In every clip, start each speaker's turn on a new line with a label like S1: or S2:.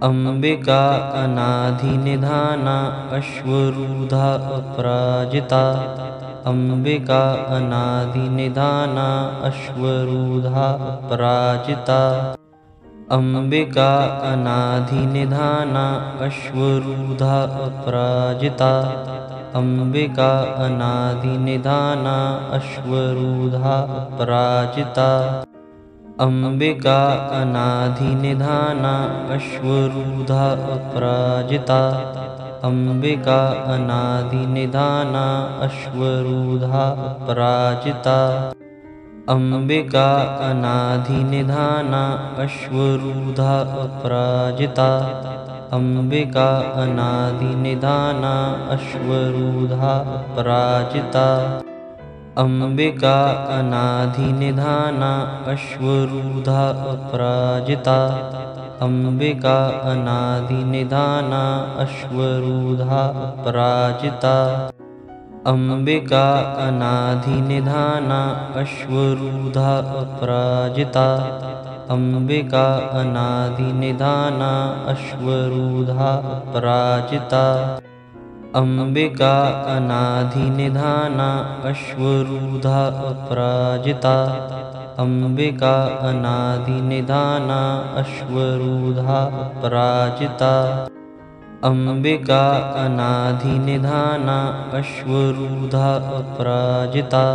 S1: Ambika अनाधिनिधाना अश्वरूधा Aparajita. Ambika अनादिनिधाना अश्वरूधा Aparajita. Ambika अनाधिनिधाना अश्वरूधा Aparajita. Ambika अनादिनिधाना अश्वरूधा Aparajita. Ambika अनाधिनिधाना अश्वरूधा Aparajita. Ambika अनादिनिधाना अश्वरूधा Aparajita. Ambika अनाधिनिधाना अश्वरूधा Aparajita. Ambika अनादिनिधाना अश्वरूधा Aparajita. Ambika अनाधिनिधाना अश्वरूधा Aparajita. Ambika अनादिनिधाना अश्वरूधा Aparajita. Ambika अनाधिनिधाना अश्वरूधा Aparajita. Ambika अनादिनिधाना अश्वरूधा Aparajita. Ambika अनाधिनिधाना अश्वरूधा Aparajita. Ambika अनादिनिधाना अश्वरूधा Aparajita. Ambika अनाधिनिधाना अश्वरूधा Aparajita.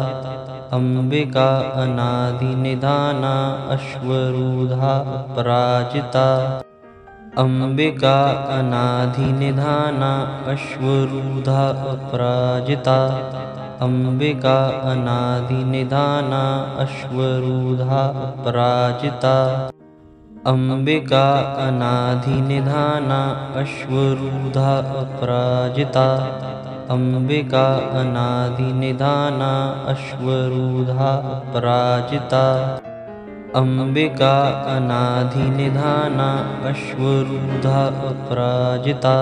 S1: Ambika अनादिनिधाना अश्वरूधा Aparajita. Ambika अनाधिनिधाना अश्वरूधा Aparajita. Ambika अनादिनिधाना अश्वरूधा Aparajita. Ambika अनाधिनिधाना अश्वरूधा Aparajita. Ambika अनादिनिधाना अश्वरूधा Aparajita. Ambika अनाधिनिधाना अश्वरूधा Aparajita.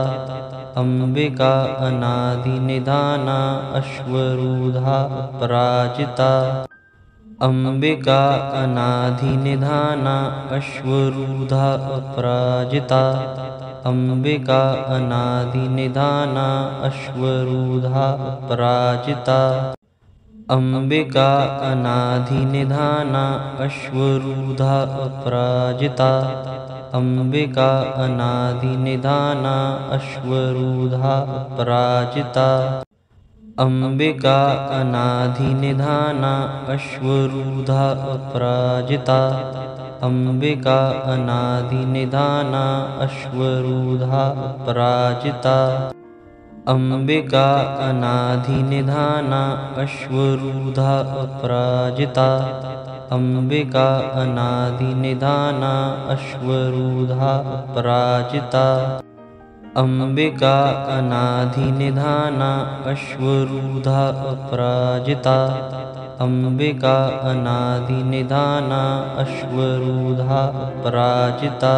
S1: Ambika अनादिनिधाना अश्वरूधा Aparajita. Ambika अनाधिनिधाना अश्वरूधा Aparajita. Ambika अनादिनिधाना अश्वरूधा Aparajita. Ambika अनाधिनिधाना अश्वरूधा Aparajita. Ambika अनादिनिधाना अश्वरूधा Aparajita. Ambika अनाधिनिधाना अश्वरूधा Aparajita. Ambika अनादिनिधाना अश्वरूधा Aparajita. Ambika अनाधिनिधाना अश्वरूधा Aparajita. Ambika अनादिनिधाना अश्वरूधा Aparajita. Ambika अनाधिनिधाना अश्वरूधा Aparajita. Ambika अनादिनिधाना अश्वरूधा Aparajita.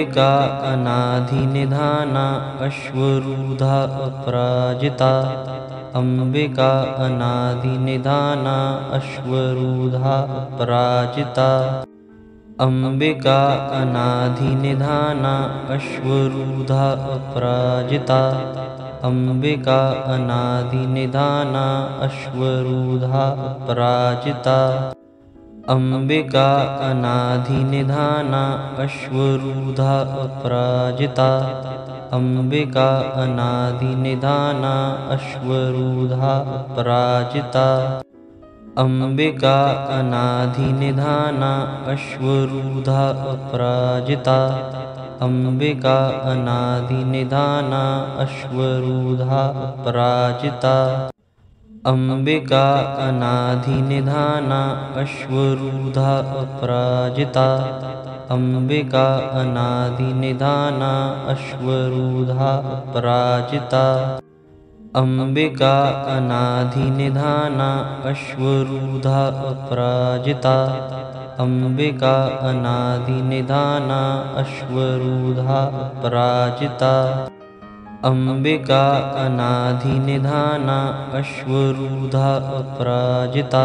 S1: Ambika अनाधिनिधाना अश्वरूधा Aparajita. Ambika अनादिनिधाना अश्वरूधा Aparajita. Ambika अनाधिनिधाना अश्वरूधा Aparajita. Ambika अनादिनिधाना अश्वरूधा Aparajita. Ambika अनाधिनिधाना अश्वरूधा Aparajita. Ambika अनादिनिधाना अश्वरूधा Aparajita. Ambika अनाधिनिधाना अश्वरूधा Aparajita. Ambika अनादिनिधाना अश्वरूधा Aparajita. Ambika अनाधिनिधाना अश्वरूधा Aparajita. Ambika अनादिनिधाना अश्वरूधा Aparajita. Ambika अनाधिनिधाना अश्वरूधा Aparajita. Ambika अनादिनिधाना अश्वरूधा Aparajita. Ambika अनाधिनिधाना अश्वरूधा Aparajita.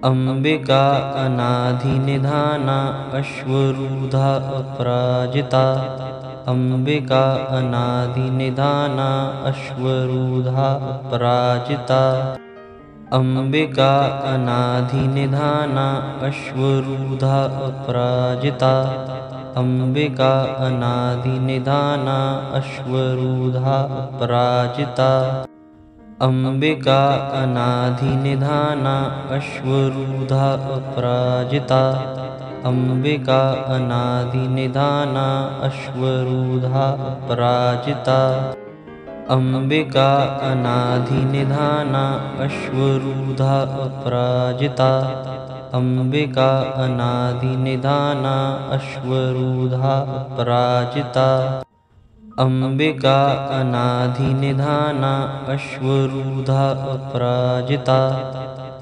S1: Ambika अनाधिनिधाना अश्वरूधा Aparajita Ambika अनादिनिधाना अश्वरूधा Aparajita Ambika अनाधिनिधाना अश्वरूधा Aparajita Ambika अनादिनिधाना अश्वरूधा Aparajita Ambika अनाधिनिधाना अश्वरूधा Aparajita Ambika अनादिनिधाना अश्वरूधा Aparajita Ambika अनाधिनिधाना अश्वरूधा Aparajita Ambika अनादिनिधाना अश्वरूधा Aparajita Ambika अनाधिनिधाना अश्वरूधा Aparajita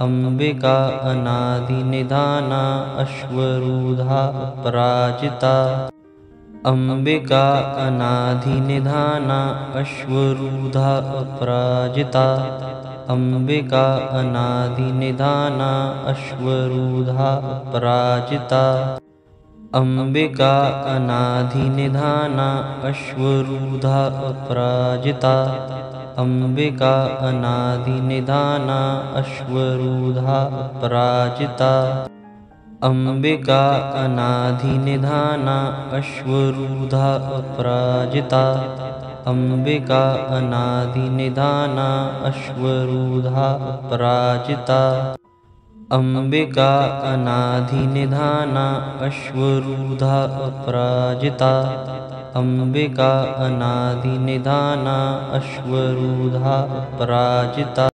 S1: Ambika अनादिनिधाना अश्वरूधा Aparajita Ambika अनाधिनिधाना अश्वरूधा Aparajita Ambika अनादिनिधाना अश्वरूधा Aparajita Ambika अनाधिनिधाना अश्वरूधा Aparajita Ambika अनादिनिधाना अश्वरूधा Aparajita Ambika अनाधिनिधाना अश्वरूधा Aparajita Ambika अनादिनिधाना अश्वरूधा Aparajita Ambika अनाधिनिधाना अश्वरूधा Aparajita Ambika अनादिनिधाना अश्वरूधा Aparajita.